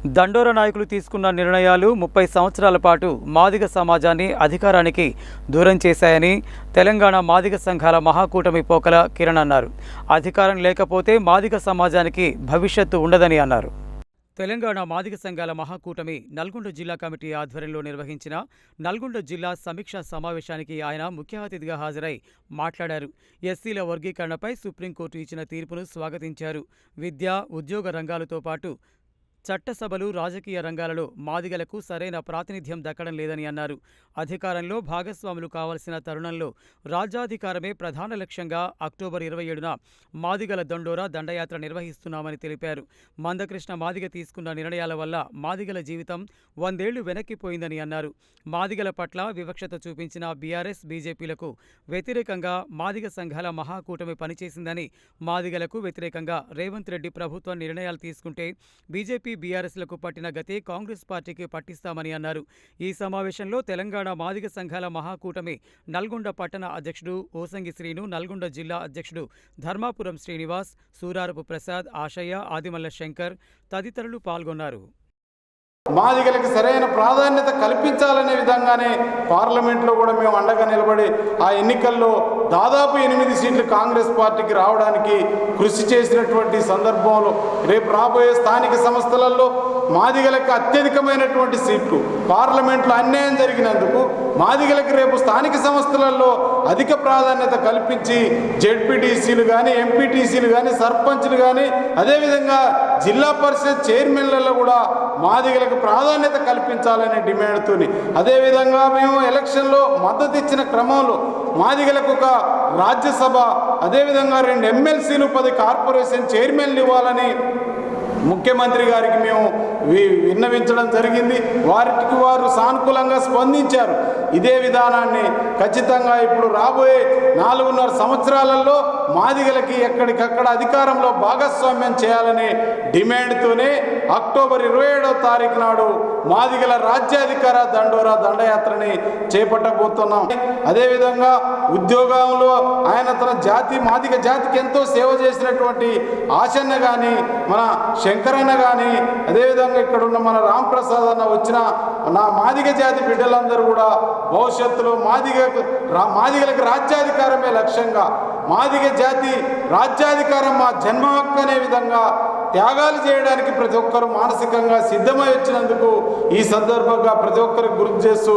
దండోర నాయకులు తీసుకున్న నిర్ణయాలు 30 సంవత్సరాల పాటు మాదిగ సమాజాన్ని అధికారానికి దూరం చేశాయని తెలంగాణ మాదిగ సంఘాల మహాకూటమి పోకల కిరణ్ అన్నారు. అధికారం లేకపోతే మాదిగ సమాజానికి భవిష్యత్తు ఉండదని అన్నారు. తెలంగాణ మాదిగ సంఘాల మహాకూటమి నల్గొండ జిల్లా కమిటీ ఆధ్వర్యంలో నిర్వహించిన నల్గొండ జిల్లా సమీక్షా సమావేశానికి ఆయన ముఖ్య అతిథిగా హాజరై మాట్లాడారు. ఎస్సీల వర్గీకరణపై సుప్రీంకోర్టు ఇచ్చిన తీర్పును స్వాగతించారు. విద్య, ఉద్యోగ రంగాలతో పాటు చట్టసభలు, రాజకీయ రంగాలలో మాదిగలకు సరైన ప్రాతినిధ్యం దక్కడం లేదని అన్నారు. అధికారంలో భాగస్వాములు కావాల్సిన తరుణంలో రాజ్యాధికారమే ప్రధాన లక్ష్యంగా అక్టోబర్ 27న మాదిగల దండోరా దండయాత్ర నిర్వహిస్తున్నామని తెలిపారు. మందకృష్ణ మాదిగ తీసుకున్న నిర్ణయాల వల్ల మాదిగల జీవితం 100 ఏళ్లు వెనక్కిపోయిందని అన్నారు. మాదిగల పట్ల వివక్షత చూపించిన బీఆర్ఎస్, బీజేపీలకు వ్యతిరేకంగా మాదిగ సంఘాల మహాకూటమి పనిచేసిందని, మాదిగలకు వ్యతిరేకంగా రేవంత్ రెడ్డి ప్రభుత్వం నిర్ణయాలు తీసుకుంటే బీజేపీ, బీఆర్ఎస్లకు పట్టిన గతే కాంగ్రెస్ పార్టీకి పట్టిస్తామని అన్నారు. ఈ సమావేశంలో తెలంగాణ మాదిగ సంఘాల మహాకూటమి నల్గొండ పట్టణ అధ్యక్షుడు ఓసంగి శ్రీను, నల్గొండ జిల్లా అధ్యక్షుడు ధర్మాపురం శ్రీనివాస్, సూరారపు ప్రసాద్, ఆశయ్య, ఆదిమల్ల శంకర్ తదితరులు పాల్గొన్నారు. మాదిగలకి సరైన ప్రాధాన్యత కల్పించాలనే విధంగానే పార్లమెంట్లో కూడా మేము అండగా నిలబడి ఆ ఎన్నికల్లో దాదాపు 8 సీట్లు కాంగ్రెస్ పార్టీకి రావడానికి కృషి చేసినటువంటి సందర్భంలో రేపు రాబోయే స్థానిక సంస్థలలో మాదిగలకు అత్యధికమైనటువంటి సీట్లు పార్లమెంట్లో అన్యాయం జరిగినందుకు మాదిగలకు రేపు స్థానిక సంస్థలలో అధిక ప్రాధాన్యత కల్పించి జెడ్పీటీసీలు కానీ, ఎంపీటీసీలు కానీ, సర్పంచ్లు కానీ, అదేవిధంగా జిల్లా పరిషత్ చైర్మన్లలో కూడా మాదిగలకు ప్రాధాన్యత కల్పించాలనే డిమాండ్తో అదేవిధంగా మేము ఎలక్షన్లో మద్దతు ఇచ్చిన క్రమంలో మాదిగలకు ఒక రాజ్యసభ, అదేవిధంగా 2 ఎమ్మెల్సీలు, 10 కార్పొరేషన్ చైర్మన్లు ఇవ్వాలని ముఖ్యమంత్రి గారికి మేము విన్నవించడం జరిగింది. వారికి వారు సానుకూలంగా స్పందించారు. ఇదే విధానాన్ని ఖచ్చితంగా ఇప్పుడు రాబోయే 4.5 సంవత్సరాలలో మాదిగలకి ఎక్కడికక్కడ అధికారంలో భాగస్వామ్యం చేయాలనే డిమాండ్తోనే అక్టోబర్ 27వ తారీఖు నాడు మాదిగల రాజ్యాధికార దండోరా దండయాత్రని చేపట్టబోతున్నాం. అదేవిధంగా ఉద్యోగంలో ఆయన తన మాదిగ జాతికి ఎంతో సేవ చేసినటువంటి ఆశన్న కానీ, మన శంకరన్న కానీ, అదేవిధంగా ఇక్కడ ఉన్న మన రాంప్రసాద్ అన్న వచ్చిన నా మాదిగ జాతి బిడ్డలందరూ కూడా భవిష్యత్తులో మాదిగలకు రాజ్యాధికారమే లక్ష్యంగా, మాదిగ జాతి రాజ్యాధికారం మా జన్మ హక్కు అనే విధంగా త్యాగాలు చేయడానికి ప్రతి ఒక్కరు మానసికంగా సిద్ధమై వచ్చినందుకు ఈ సందర్భంగా ప్రతి ఒక్కరికి గుర్తు చేస్తూ